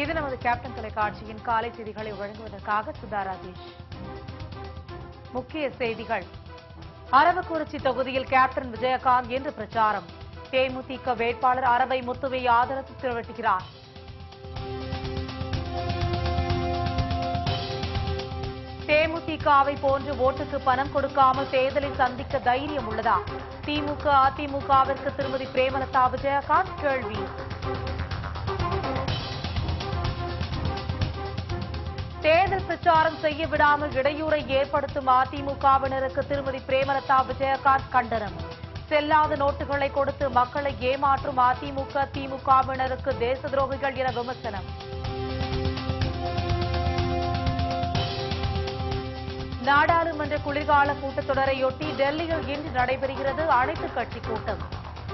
இது நமது கேப்டன் தொலைக்காட்சியின் காலை செய்திகளை வழங்குவதற்காக சுதா ராஜேஷ். முக்கிய செய்திகள். அரவக்குறிச்சி தொகுதியில் கேப்டன் விஜயகாந்த் இன்று பிரச்சாரம். தேமுதிக வேட்பாளர் அரவை முத்துவை ஆதரவு திரட்டுகிறார். தேமுதிகவை போன்று ஓட்டுக்கு பணம் கொடுக்காமல் தேர்தலை சந்திக்க தைரியம் உள்ளதா? திமுக அதிமுகவிற்கு திருமதி பிரேமலதா விஜயகாந்த் கேள்வி. தேர்தல் பிரச்சாரம் செய்ய விடாமல் இடையூறை ஏற்படுத்தும் அதிமுகவினருக்கு திருமதி பிரேமலதா விஜயகாந்த் கண்டனம். செல்லாத நோட்டுகளை கொடுத்து மக்களை ஏமாற்றும் அதிமுக திமுகவினருக்கு தேச துரோகிகள் என விமர்சனம். நாடாளுமன்ற குளிர்கால கூட்டத்தொடரையொட்டி டெல்லியில் இன்று நடைபெறுகிறது அனைத்துக் கட்சி கூட்டம்.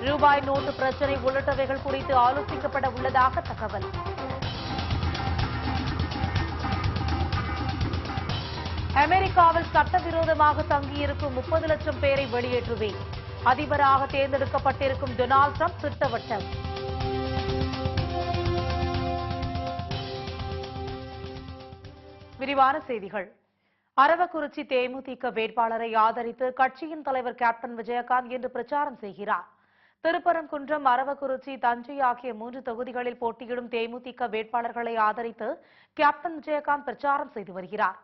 ரூபாய் நோட்டு பிரச்சினை உள்ளிட்டவைகள் குறித்து ஆலோசிக்கப்பட உள்ளதாக தகவல். அமெரிக்காவில் சட்டவிரோதமாக தங்கியிருக்கும் 30 லட்சம் பேரை வெளியேற்றுவேன். அதிபராக தேர்ந்தெடுக்கப்பட்டிருக்கும் டொனால்டு டிரம்ப் திட்டவட்டம். விரிவான செய்திகள். அரவக்குறிச்சி தேமுதிக வேட்பாளரை ஆதரித்து கட்சியின் தலைவர் கேப்டன் விஜயகாந்த் இன்று பிரச்சாரம் செய்கிறார். திருப்பரங்குன்றம், அரவக்குறிச்சி, தஞ்சை ஆகிய 3 தொகுதிகளில் போட்டியிடும் தேமுதிக வேட்பாளர்களை ஆதரித்து கேப்டன் விஜயகாந்த் பிரச்சாரம் செய்து வருகிறார்.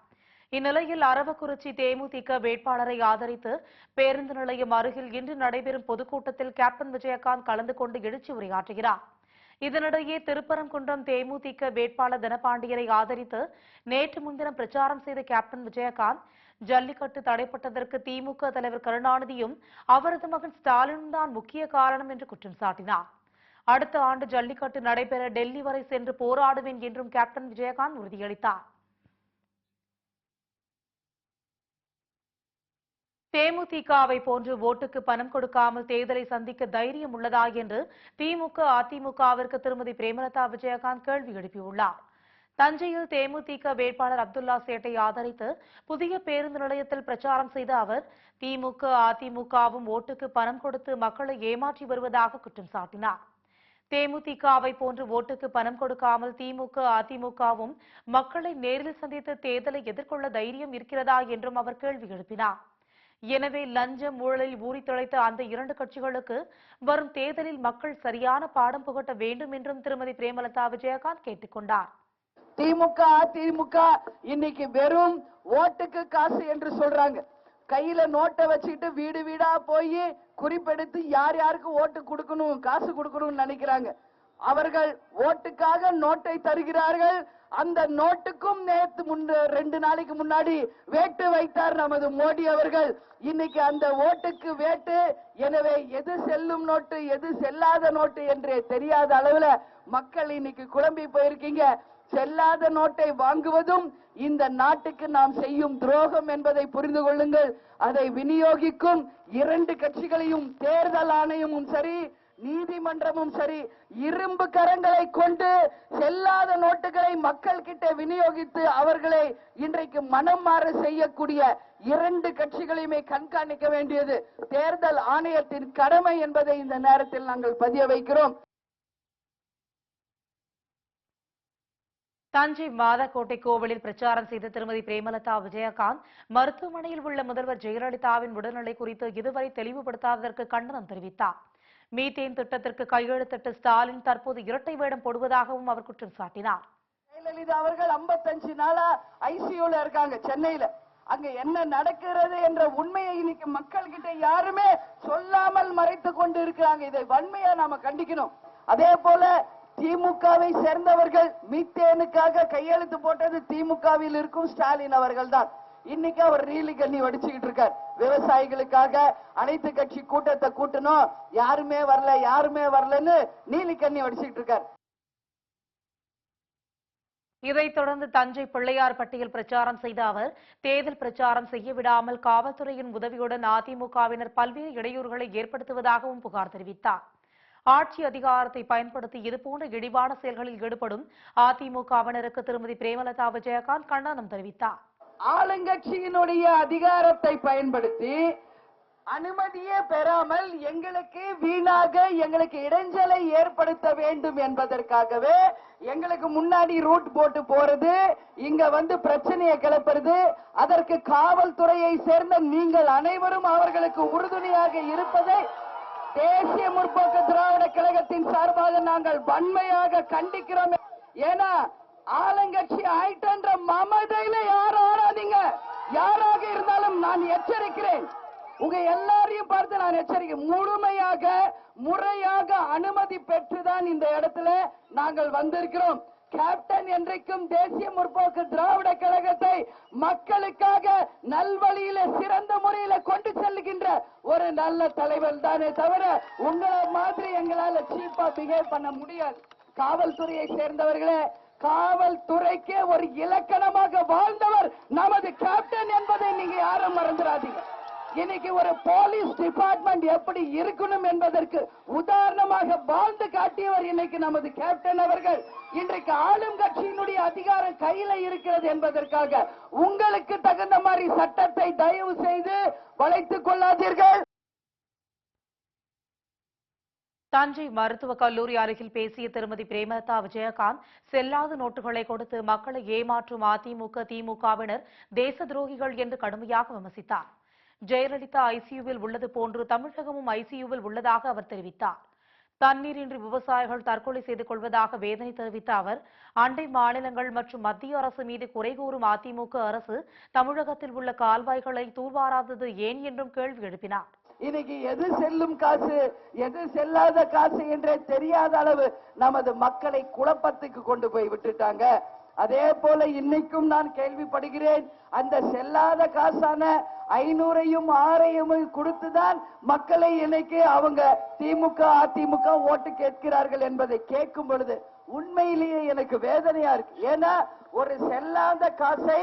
இந்நிலையில் அரவக்குறிச்சி தேமுதிக வேட்பாளரை ஆதரித்து பேருந்து நிலையம் அருகில் இன்று நடைபெறும் பொதுக்கூட்டத்தில் கேப்டன் விஜயகாந்த் கலந்து கொண்டு எழுச்சி உரையாற்றுகிறார். இதனிடையே திருப்பரங்குன்றம் தேமுதிக வேட்பாளர் தனபாண்டியரை ஆதரித்து நேற்று முன்தினம் பிரச்சாரம் செய்த கேப்டன் விஜயகாந்த் ஜல்லிக்கட்டு தடைப்பட்டதற்கு திமுக தலைவர் கருணாநிதியும் அவரது மகன் ஸ்டாலினும் தான் முக்கிய காரணம் என்று குற்றம் சாட்டினார். அடுத்த ஆண்டு ஜல்லிக்கட்டு நடைபெற டெல்லி வரை சென்று போராடுவேன் என்றும் கேப்டன் விஜயகாந்த் உறுதியளித்தார். தேமுதிகவை போன்று ஓட்டுக்கு பணம் கொடுக்காமல் தேர்தலை சந்திக்க தைரியம் உள்ளதா என்று திமுக அதிமுகவிற்கு திருமதி பிரேமலதா விஜயகாந்த் கேள்வி எழுப்பியுள்ளார். தஞ்சையில் தேமுதிக வேட்பாளர் அப்துல்லா சேட்டை ஆதரித்து புதிய பேருந்து நிலையத்தில் பிரச்சாரம் செய்த அவர் திமுக அதிமுகவும் ஓட்டுக்கு பணம் கொடுத்து மக்களை ஏமாற்றி வருவதாக குற்றம் சாட்டினார். தேமுதிகவை போன்று ஓட்டுக்கு பணம் கொடுக்காமல் திமுக அதிமுகவும் மக்களை நேரில் சந்தித்து தேர்தலை எதிர்கொள்ள தைரியம் இருக்கிறதா என்றும் அவர் கேள்வி எழுப்பினார். எனவே லஞ்சம் ஊழலில் ஊறி திளைத்த அந்த 2 கட்சிகளுக்கு வரும் தேர்தலில் மக்கள் சரியான பாடம் புகட்ட வேண்டும் என்றும் திருமதி பிரேமலதா விஜயகாந்த் கேட்டுக் கொண்டார். திமுக அதிமுக இன்னைக்கு வெறும் ஓட்டுக்கு காசு என்று சொல்றாங்க. கையில நோட்டை வச்சுக்கிட்டு வீடு வீடா போய் குறிப்பெடுத்து யார் யாருக்கு ஓட்டு கொடுக்கணும், காசு கொடுக்கணும்னு நினைக்கிறாங்க. அவர்கள் ஓட்டுக்காக நோட்டை தருகிறார்கள். அந்த நோட்டுக்கும் நேற்று 2 நாளைக்கு முன்னாடி வேட்டு வைத்தார் நமது மோடி அவர்கள். இன்னைக்கு அந்த ஓட்டுக்கு வேட்டு. எனவே எது செல்லும் நோட்டு எது செல்லாத நோட்டு என்று தெரியாத அளவுல மக்கள் இன்னைக்கு குழம்பி போயிருக்கீங்க. செல்லாத நோட்டை வாங்குவதும் இந்த நாட்டுக்கு நாம் செய்யும் துரோகம் என்பதை புரிந்து கொள்ளுங்கள். அதை விநியோகிக்கும் 2 கட்சிகளையும் தேர்தல் ஆணையமும் சரி நீதிமன்றமும் சரி இரும்பு கரங்களை கொண்டு செல்லாத நோட்டுகளை மக்கள் கிட்ட விநியோகித்து அவர்களை இன்றைக்கு மனம் மாற செய்யக்கூடிய 2 கட்சிகளையுமே கண்காணிக்க வேண்டியது தேர்தல் ஆணையத்தின் கடமை என்பதை இந்த நேரத்தில் நாங்கள் பதிய வைக்கிறோம். தஞ்சை மாதாக்கோட்டை கோவிலில் பிரச்சாரம் செய்த திருமதி பிரேமலதா விஜயகாந்த் மருத்துவமனையில் உள்ள முதல்வர் ஜெயலலிதாவின் உடல்நிலை குறித்து இதுவரை தெளிவுபடுத்தாததற்கு கண்டனம் தெரிவித்தார். மீத்தேன் திட்டத்திற்கு கையெழுத்திட்ட ஸ்டாலின் தற்போது இரட்டை வேடம் போடுவதாகவும் அவர் குற்றம் சாட்டினார். ஜெயலலிதா அவர்கள் 55 நாளா ஐசியூல இருக்காங்க சென்னையில. அங்க என்ன நடக்கிறது என்ற உண்மையை இன்னைக்கு மக்கள் கிட்ட யாருமே சொல்லாமல் மறைத்து கொண்டு இருக்கிறாங்க. இதை வன்மையா நாம கண்டிக்கணும். அதே போல திமுகவை சேர்ந்தவர்கள் மீத்தேனுக்காக கையெழுத்து போட்டது திமுகவில் இருக்கும் ஸ்டாலின் அவர்கள் தான். இன்னைக்கு அவர் நீலி கண்ணி வடிச்சுக்கிட்டு இருக்கார். விவசாயிகளுக்காக அனைத்து கட்சி கூட்டத்தை கூட்டணும், யாருமே வரலன்னு நீலி கண்ணி வடிச்சுக்கிட்டு இருக்கார். இதைத் தொடர்ந்து தஞ்சை பிள்ளையார்பட்டியில் பிரச்சாரம் செய்த அவர் தேர்தல் பிரச்சாரம் செய்ய விடாமல் காவல்துறையின் உதவியுடன் அதிமுகவினர் பல்வேறு இடையூறுகளை ஏற்படுத்துவதாகவும் புகார் தெரிவித்தார். ஆட்சி அதிகாரத்தை பயன்படுத்தி இதுபோன்ற இழிவான செயல்களில் ஈடுபடும் அதிமுகவினருக்கு திருமதி பிரேமலதா விஜயகாந்த் கண்டனம் தெரிவித்தார். ஆளுங்கட்சியினுடைய அதிகாரத்தை பயன்படுத்தி அனுமதியே பெறாமல் எங்களுக்கு வீணாக எங்களுக்கு இடைஞ்சலை ஏற்படுத்த வேண்டும் என்பதற்காகவே எங்களுக்கு முன்னாடி ரூட் போட்டு போறது, இங்க வந்து பிரச்சனையை கிளப்புறது. அதற்கு காவல்துறையை சேர்ந்த நீங்கள் அனைவரும் அவர்களுக்கு உறுதுணையாக இருப்பதை தேசிய முற்போக்கு திராவிட கழகத்தின் சார்பாக நாங்கள் வன்மையாக கண்டிக்கிறோம். ஏன்னா ஆளுங்கட்சி ஆயிட்டன்ற மமதையில யாரும் ஆடாதீங்க. யாராக இருந்தாலும் நான் எச்சரிக்கிறேன், உங்க எல்லாரையும் பார்த்து நான் எச்சரிக்கிறேன். முழுமையாக முறையாக அனுமதி பெற்றுதான் இந்த இடத்துல நாங்கள் வந்திருக்கிறோம். கேப்டன் என்றைக்கும் தேசிய முற்போக்கு திராவிட கழகத்தை மக்களுக்காக நல்வழியில சிறந்த முறையில கொண்டு செல்லுகின்ற ஒரு நல்ல தலைவர் தானே தவிர உங்களை மாதிரி எங்களால சீப்பா பிஹேவ் பண்ண முடியாது. காவல்துறையை சேர்ந்தவர்களே, காவல்துறைக்கே ஒரு இலக்கணமாக வாழ்ந்தவர் நமது கேப்டன் என்பதை நீங்க யாரும் மறந்துடாதீங்க. இன்னைக்கு ஒரு போலீஸ் டிபார்ட்மெண்ட் எப்படி இருக்கணும் என்பதற்கு உதாரணமாக வாழ்ந்து காட்டியவர் இன்னைக்கு நமது கேப்டன் அவர்கள். இன்றைக்கு ஆளும் கட்சியினுடைய அதிகாரம் கையில இருக்கிறது என்பதற்காக உங்களுக்கு தகுந்த மாதிரி சட்டத்தை தயவு செய்து வளைத்துக் கொள்ளாதீர்கள். தஞ்சை மருத்துவக் கல்லூரி அருகில் பேசிய திருமதி பிரேமலதா விஜயகாந்த், செல்லாத நோட்டுகளை கொடுத்து மக்களை ஏமாற்றும் அதிமுக திமுகவினர் தேச துரோகிகள் என்று கடுமையாக விமர்சித்தார். ஜெயலலிதா ஐசியூவில் உள்ளது போன்று தமிழகமும் ஐசியூவில் உள்ளதாக அவர் தெரிவித்தார். தண்ணீரின்றி விவசாயிகள் தற்கொலை செய்து கொள்வதாக வேதனை தெரிவித்த அவர், அண்டை மாநிலங்கள் மற்றும் மத்திய அரசு மீது குறை கூறும் அதிமுக அரசு தமிழகத்தில் உள்ள கால்வாய்களை தூர்வாராதது ஏன் என்றும் கேள்வி எழுப்பினார். இன்னைக்கு எது செல்லும் காசு எது செல்லாத காசு என்றே தெரியாத அளவு நமது மக்களை குழப்பத்துக்கு கொண்டு போய் விட்டுட்டாங்க. அதே போல இன்னைக்கும் நான் கேள்விப்படுகிறேன், அந்த செல்லாத காசான 500ஐயும் 6ஐயும் கொடுத்துதான் மக்களை இன்னைக்கு அவங்க திமுக அதிமுக ஓட்டு கேட்கிறார்கள் என்பதை கேட்கும் பொழுது உண்மையிலேயே எனக்கு வேதனையா இருக்கு. ஏன்னா ஒரு செல்லாத காசை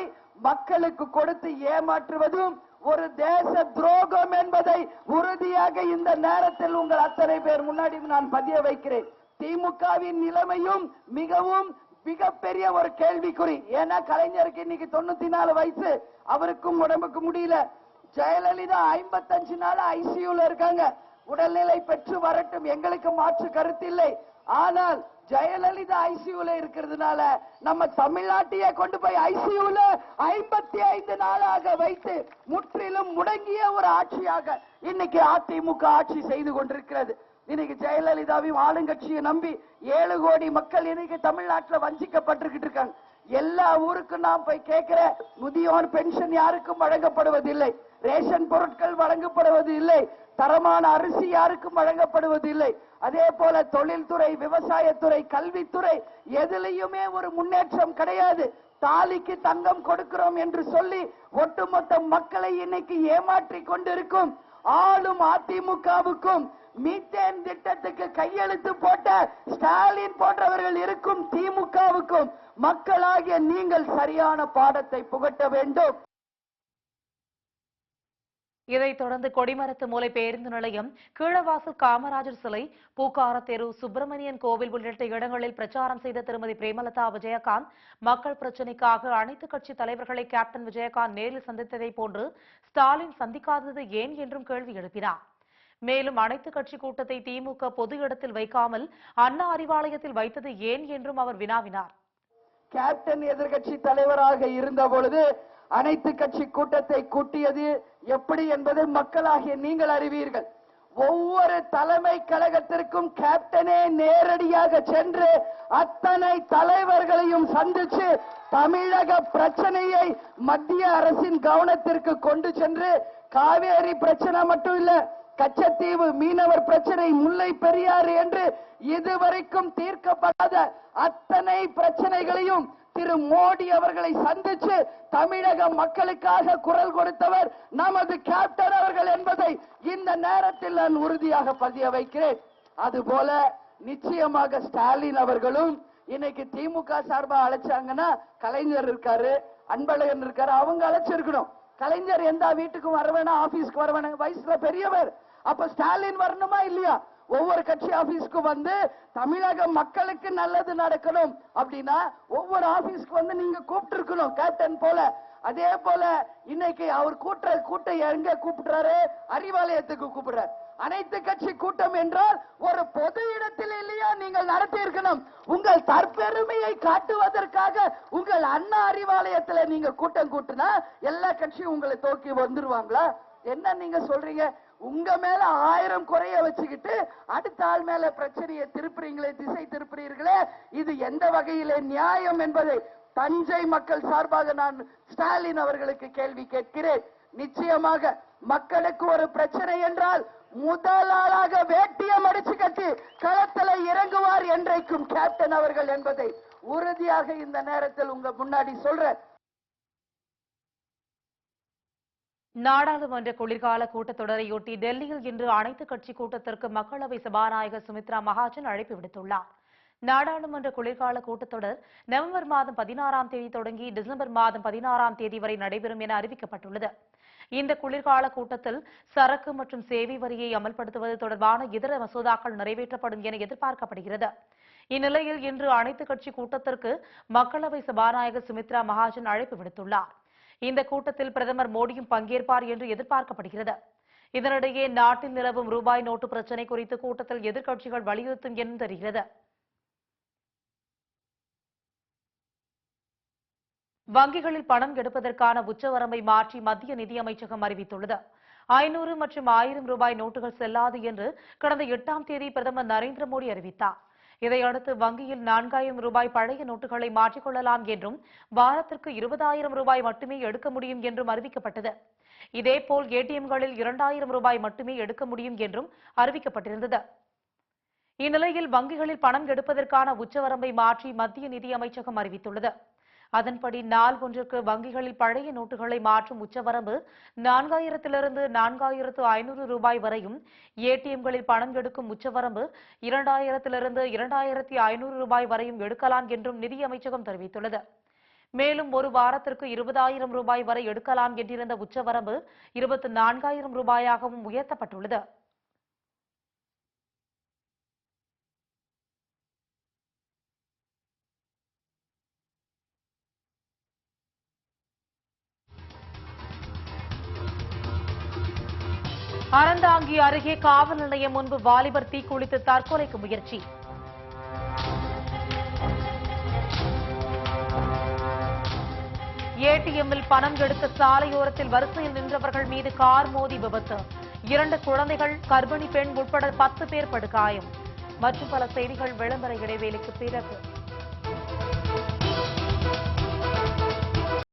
மக்களுக்கு கொடுத்து ஏமாற்றுவதும் ஒரு தேச துரோகம் என்பதை உறுதியாக இந்த நேரத்தில் உங்கள் அத்தனை பேர் முன்னாடி நான் பதிய வைக்கிறேன். திமுகவின் நிலைமையும் மிகவும் மிகப்பெரிய ஒரு கேள்விக்குறி. ஏன்னா கலைஞருக்கு இன்னைக்கு 94 வயசு, அவருக்கும் உடம்புக்கு முடியல. ஜெயலலிதா 55 நாள் ஐசியூல இருக்காங்க. உடல்நிலை பெற்று வரட்டும், எங்களுக்கு மாற்று கருத்தில்லை. ஆனால் ஜெயலலிதா ஐசியூல இருக்கிறதுனால நம்ம தமிழ்நாட்டையே கொண்டு போய் ஐசியூல 55 நாளாக வைத்து முற்றிலும் முடங்கிய ஒரு ஆட்சியாக இன்னைக்கு அதிமுக ஆட்சி செய்து கொண்டிருக்கிறது. இன்னைக்கு ஜெயலலிதாவையும் ஆளுங்கட்சியை நம்பி 7 கோடி மக்கள் இன்னைக்கு தமிழ்நாட்டில் வஞ்சிக்கப்பட்டிருக்கிட்டு இருக்காங்க. எல்லா ஊருக்கும் நான் போய் கேட்கிற, முதியோர் பென்ஷன் யாருக்கும் வழங்கப்படுவதில்லை, ரேஷன் பொருட்கள் வழங்கப்படுவது இல்லை, தரமான அரிசி யாருக்கும் வழங்கப்படுவது இல்லை. அதே போல தொழில்துறை, விவசாயத்துறை, கல்வித்துறை எதிலையுமே ஒரு முன்னேற்றம் கிடையாது. தாலிக்கு தங்கம் கொடுக்கிறோம் என்று சொல்லி ஒட்டுமொத்த மக்களை இன்னைக்கு ஏமாற்றி கொண்டிருக்கும் ஆளும் அதிமுகவுக்கும் மீத்தேன் திட்டத்துக்கு கையெழுத்து போட்ட ஸ்டாலின் போன்றவர்கள் இருக்கும் திமுகவுக்கும் மக்களாகிய நீங்கள் சரியான பாடத்தை புகட்ட வேண்டும். இதைத் தொடர்ந்து கொடிமரத்து மூலை பேருந்து நிலையம், கீழவாசல் காமராஜர் சிலை, பூக்கார தெரு, சுப்பிரமணியன் கோவில் உள்ளிட்ட இடங்களில் பிரச்சாரம் செய்த திருமதி பிரேமலதா விஜயகாந்த், மக்கள் பிரச்சினைக்காக அனைத்து கட்சி தலைவர்களை கேப்டன் விஜயகாந்த் நேரில் சந்தித்ததை போன்று ஸ்டாலின் சந்திக்காதது ஏன் என்றும் கேள்வி எழுப்பினார். மேலும் அனைத்து கட்சி கூட்டத்தை திமுக பொது இடத்தில் வைக்காமல் அண்ணா அறிவாலயத்தில் வைத்தது ஏன் என்றும் அவர் வினாவினார். கேப்டன் எதிர்கட்சி தலைவராக இருந்த பொழுது அனைத்து கட்சி கூட்டத்தை கூட்டியது எப்படி என்பதை மக்களாகிய நீங்கள் அறிவீர்கள். ஒவ்வொரு தலைமை கழகத்திற்கும் கேப்டனே நேரடியாக சென்று அத்தனை தலைவர்களையும் சந்திச்சு தமிழக பிரச்சனையை மத்திய அரசின் கவனத்திற்கு கொண்டு சென்று, காவேரி பிரச்சனை மட்டும் இல்ல, கச்சத்தீவு மீனவர் பிரச்சனை, முல்லை பெரியாறு என்று இதுவரைக்கும் தீர்க்கப்படாத அத்தனை பிரச்சனைகளையும் திரு மோடி அவர்களை சந்திச்சு தமிழக மக்களுக்காக குரல் கொடுத்தவர் நமது கேப்டன் அவர்கள் என்பதை இந்த நேரத்தில் நான் உறுதியாக பதிய வைக்கிறேன். அதுபோல நிச்சயமாக ஸ்டாலின் அவர்களும் இன்னைக்கு திமுக சார்பா அழைச்சாங்கன்னா, கலைஞர் இருக்காரு, அன்பழகன் இருக்காரு, அவங்க அழைச்சிருக்கணும். கலைஞர் எந்த வீட்டுக்கும் வரவேணா, ஆபீஸ்க்கு வரவேணா, வயசுல பெரியவர். அப்ப ஸ்டாலின் வரணுமா இல்லையா? ஒவ்வொரு கட்சி ஆபீஸ்க்கு வந்து தமிழக மக்களுக்கு நல்லது நடக்கணும் அப்படின்னா ஒவ்வொரு ஆபீஸ்க்கு வந்து நீங்க கூப்பிட்டு இருக்கணும் கேப்டன் போல. அதே போல இன்னைக்கு அவர் கூட்டம் எங்க கூப்பிடுறாரு? அறிவாலயத்துக்கு கூப்பிடுறாரு. அனைத்து கட்சி கூட்டம் என்றால் ஒரு பொது இடத்தில் இல்லையா நீங்கள் நடத்தி இருக்கணும். உங்கள் தற்பெருமையை காட்டுவதற்காக உங்கள் அண்ணா அறிவாலயத்துல நீங்க கூட்டம் கூட்டினா எல்லா கட்சியும் உங்களை தோக்கி வந்துருவாங்களா? என்ன நீங்க சொல்றீங்க? உங்க மேல 1000 குறைய வச்சுக்கிட்டு அடுத்த ஆள் மேல பிரச்சனையை திருப்புறீங்களே, திசை திருப்புறீர்களே, இது எந்த வகையிலே நியாயம் என்பதை தஞ்சை மக்கள் சார்பாக நான் ஸ்டாலின் அவர்களுக்கு கேள்வி கேட்கிறேன். நிச்சயமாக மக்களுக்கு ஒரு பிரச்சனை என்றால் முதல் ஆளாக வேட்டியம் அடிச்சு கட்டி களத்தில் இறங்குவார் என்றைக்கும் கேப்டன் அவர்கள் என்பதை உறுதியாக இந்த நேரத்தில் உங்க முன்னாடி சொல்றேன். நாடாளுமன்ற குளிர்கால கூட்டத்தொடரையொட்டி டெல்லியில் இன்று அனைத்துக் கட்சி கூட்டத்திற்கு மக்களவை சபாநாயகர் சுமித்ரா மகாஜன் அழைப்பு விடுத்துள்ளார். நாடாளுமன்ற குளிர்கால கூட்டத்தொடர் நவம்பர் மாதம் 16ஆம் தேதி தொடங்கி டிசம்பர் மாதம் 16ஆம் தேதி வரை நடைபெறும் என அறிவிக்கப்பட்டுள்ளது. இந்த குளிர்கால கூட்டத்தில் சரக்கு மற்றும் சேவை வரியை அமல்படுத்துவது தொடர்பான இதர மசோதாக்கள் நிறைவேற்றப்படும் என எதிர்பார்க்கப்படுகிறது. இந்நிலையில் இன்று அனைத்துக் கட்சி கூட்டத்திற்கு மக்களவை சபாநாயகர் சுமித்ரா மகாஜன் அழைப்பு விடுத்துள்ளார். இந்த கூட்டத்தில் பிரதமர் மோடியும் பங்கேற்பார் என்று எதிர்பார்க்கப்படுகிறது. இதனிடையே நாட்டில் நிலவும் ரூபாய் நோட்டு பிரச்சினை குறித்து கூட்டத்தில் எதிர்க்கட்சிகள் வலியுறுத்தும் என்று தெரிகிறது. வங்கிகளில் பணம் எடுப்பதற்கான உச்சவரம்பை மாற்றி மத்திய நிதியமைச்சகம் அறிவித்துள்ளது. 500 மற்றும் 1000 ரூபாய் நோட்டுகள் செல்லாது என்று கடந்த 8ஆம் தேதி பிரதமர் நரேந்திர மோடி அறிவித்தார். இதையடுத்து வங்கியில் 4000 ரூபாய் பழைய நோட்டுகளை மாற்றிக்கொள்ளலாம் என்றும் வாரத்திற்கு 20000 ரூபாய் மட்டுமே எடுக்க முடியும் என்றும் அறிவிக்கப்பட்டது. இதேபோல் ஏடிஎம்களில் 2000 ரூபாய் மட்டுமே எடுக்க முடியும் என்றும் அறிவிக்கப்பட்டிருந்தது. இந்நிலையில் வங்கிகளில் பணம் எடுப்பதற்கான உச்சவரம்பை மாற்றி மத்திய நிதியமைச்சகம் அறிவித்துள்ளது. அதன்படி நாள் ஒன்றுக்கு வங்கிகளில் பழைய நோட்டுகளை மாற்றும் உச்சவரம்பு 4000 4500 ரூபாய் வரையும், ஏடிஎம்களில் பணம் எடுக்கும் உச்சவரம்பு 2000 2500 ரூபாய் வரையும் எடுக்கலாம் என்றும் நிதியமைச்சகம் தெரிவித்துள்ளது. மேலும் ஒரு வாரத்திற்கு 20000 ரூபாய் வரை எடுக்கலாம் என்றிருந்த உச்சவரம்பு 24000 ரூபாயாகவும் உயர்த்தப்பட்டுள்ளது. அறந்தாங்கி அருகே காவல் நிலையம் முன்பு வாலிபர் தீக்குளித்து தற்கொலைக்கு முயற்சி. ஏடிஎம்மில் பணம் எடுக்க சாலையோரத்தில் வரிசையில் நின்றவர்கள் மீது கார் மோதி விபத்து. 2 குழந்தைகள், கர்ப்பிணி பெண் உட்பட 10 பேர் படுகாயம். மற்றும் பல செய்திகள் விளம்பர இடைவேளைக்கு பிறகு.